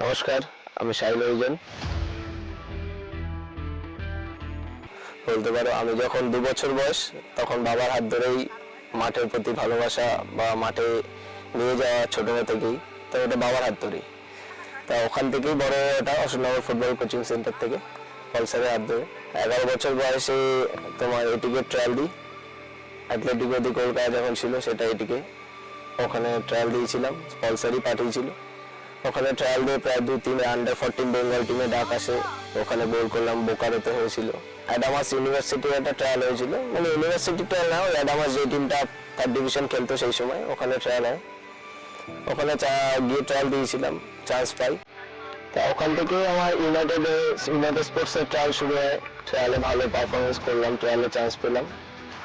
নমস্কার, আমি সাহিল হরিজন। বলতে পারো আমি যখন 2 বছর বয়স তখন বাবার হাত ধরেই মাঠের প্রতি ভালোবাসা বা মাঠে নিয়ে যাওয়া ছোটবেলা থেকেই, তো ওটা বাবার হাত ধরেই। তা ওখান থেকেই বড় ওটা অশোকনগর ফুটবল কোচিং সেন্টার থেকে পলসারের হাত ধরে 11 বছর বয়সে তোমার এটিকে ট্রায়াল দিই। অ্যাথলেটিকো দি কলকাতা যখন ছিল সেটা এটিকে, ওখানে ট্রায়াল দিয়েছিলাম, পলসারই পাঠিয়েছিল। ওখানে ট্রায়াল দিয়ে প্রায় 2-3 আন্ডার 14 বেঙ্গল টিমে ডাক আসে, ওখানে গোল করলাম। বোকারোতে হয়েছিল, অ্যাডামাস ইউনিভার্সিটির একটা ট্রায়াল হয়েছিল, মানে ইউনিভার্সিটি ট্রায়াল না, অ্যাডামাস যে টিমটা তার ডিভিশন খেলতো সেই সময় ওখানে ট্রায়াল হয়। ওখানে গিয়ে ট্রায়াল দিয়েছিলাম, চান্স পাই। তা ওখান থেকে আমার ইউনাইটেড স্পোর্টসের ট্রায়াল শুরু হয়। ট্রায়ালে ভালো পারফরমেন্স করলাম, ট্রায়ালে চান্স পেলাম।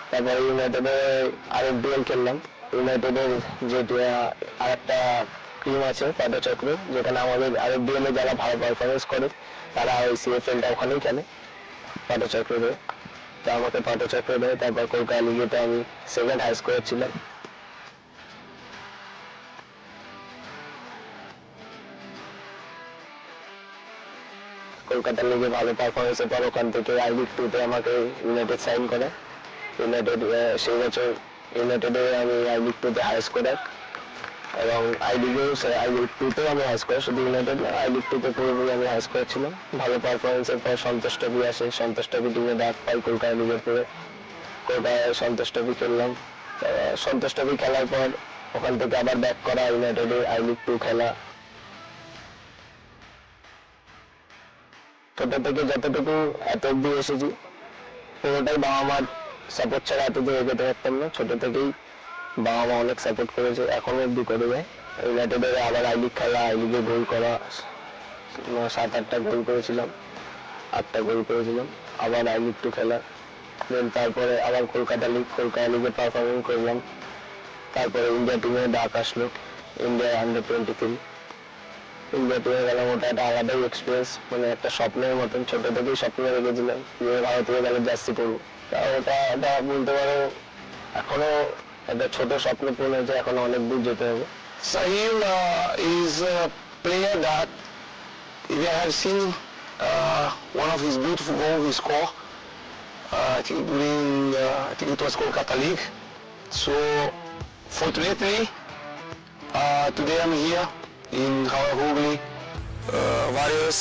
তারপরে ইউনাইটেডে আরেকডুয়েল খেললাম। ইউনাইটেডের যে আরেকটা টিম আছে পাটচক্র, যেখানে আমাদের আরেকডুয়েলে যারা ভালো পারফরমেন্স করে তারা ওই সিএফএলটা ওখানেই খেলে পাটচক্র দেয়। তো আমাকে পাটচক্র দেয়। তারপর কলকাতা লিগেতে আমি সেকেন্ড হাই স্কোর ছিলাম। কলকাতা লিগে ভালো পারফরমেন্সের পর ওখান থেকে আই লিগ 2 তে আমাকে ইউনাইটেড সাইন করে। ইউনাইটেড সেই বছর ইউনাইটেডে আমি আই লিগ 2 তে হাই স্কোরার, এবং আই লিগ 2 তেও আমি হাই স্কোরার, শুধু ইউনাইটেড না, আই লিগ 2 তে পুরোপুরি আমি হাই স্কোরার ছিলাম। ভালো পারফরমেন্সের পর সন্তোষ ট্রফি আসে, সন্তোষ ট্রফি টিমে ডাক পাই কলকাতা লিগের পরে। কলকাতায় সন্তোষ ট্রফি খেললাম। সন্তোষ ট্রফি খেলার পর ওখান থেকে আবার ব্যাক করা, ইউনাইটেডে আই লিগ 2 খেলা। ছোট থেকে যতটুকু এত অব্দি এসেছি পুরোটাই বাবা মার সাপোর্ট ছাড়া এত দূর এগোতে পারতাম না। ছোট থেকেই বাবা মা অনেক সাপোর্ট করেছে, এখনো অব্দি করে যায়। ইউনাইটেডের আবার আই লিগ খেলা, আই লিগে গোল করা, 7-8টা গোল করেছিলাম, 8টা গোল করেছিলাম। আবার আই লিগ 2 খেলা, দেন তারপরে আবার কলকাতা লিগে পারফরমেন্স করলাম। তারপরে ইন্ডিয়া টিমে ডাক আসলো, ইন্ডিয়া আন্ডার 23 ইন্ডিয়া টিমে গেলাম। ওটা একটা আলাদাই এক্সপিরিয়েন্স, মানে একটা স্বপ্নের মতন। ছোট থেকেই স্বপ্ন রেখেছিলাম যে ভারতীয় দলের জার্সি পরবো। তা ওটা বলতে পারো এখনো একটা ছোট স্বপ্ন পূরণ হয়েছে, এখনো অনেক দূর যেতে হবে। Sahil is a player that if I have seen one of his beautiful goals he scored, I think during I think it was Kolkata League. So fortunately, today I'm here in our Hooghly Warriors,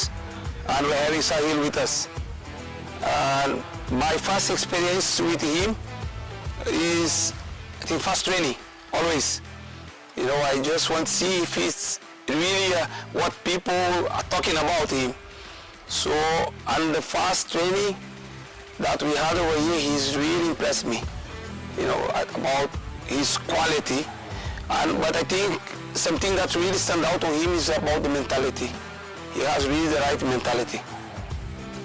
and we're having Sahil with us. And my first experience with him is, I think, first training, always. You know, I just want to see if it's really what people are talking about him. So, and the first training that we had over here, he's really impressed me, you know, about his quality. But I think something that really stands out on him is about the mentality. He has really the right mentality.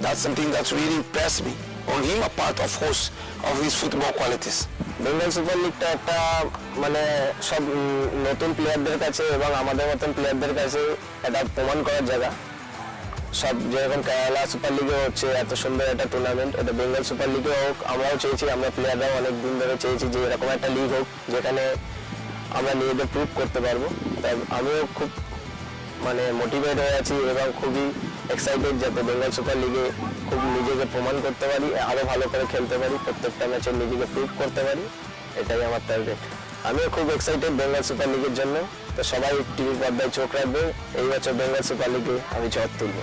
That's something that's really impressed me on him, apart of course of his football qualities. Bengal super লিগটা একটা মানে সব নতুন প্লেয়ারদের কাছে এবং আমাদের মতন প্লেয়ারদের কাছে একটা প্রমাণ করার জায়গা। সব যেরকম কেরালা সুপার লিগে হচ্ছে এত সুন্দর একটা টুর্নামেন্ট, এটা বেঙ্গল সুপার লিগে হোক। আমরাও চেয়েছি, আমরা প্লেয়াররাও অনেক দিন ধরে চেয়েছি যে এরকম একটা লিগ হোক যেখানে আমরা নিজেদের প্রুভ করতে পারবো। তাই আমিও খুব মানে মোটিভেট হয়ে আছি এবং খুবই এক্সাইটেড যাতে বেঙ্গল সুপার লিগে খুব নিজেকে প্রমাণ করতে পারি, আরও ভালো করে খেলতে পারি, প্রত্যেকটা ম্যাচে নিজেকে প্রুভ করতে পারি। এটাই আমার টার্গেট। আমিও খুব এক্সাইটেড বেঙ্গল সুপার লিগের জন্য। তো সবাই টিভি পর্দায় চোখ রাখবে, এই বছর বেঙ্গল সুপার লিগে আমি ঝড় তুলব।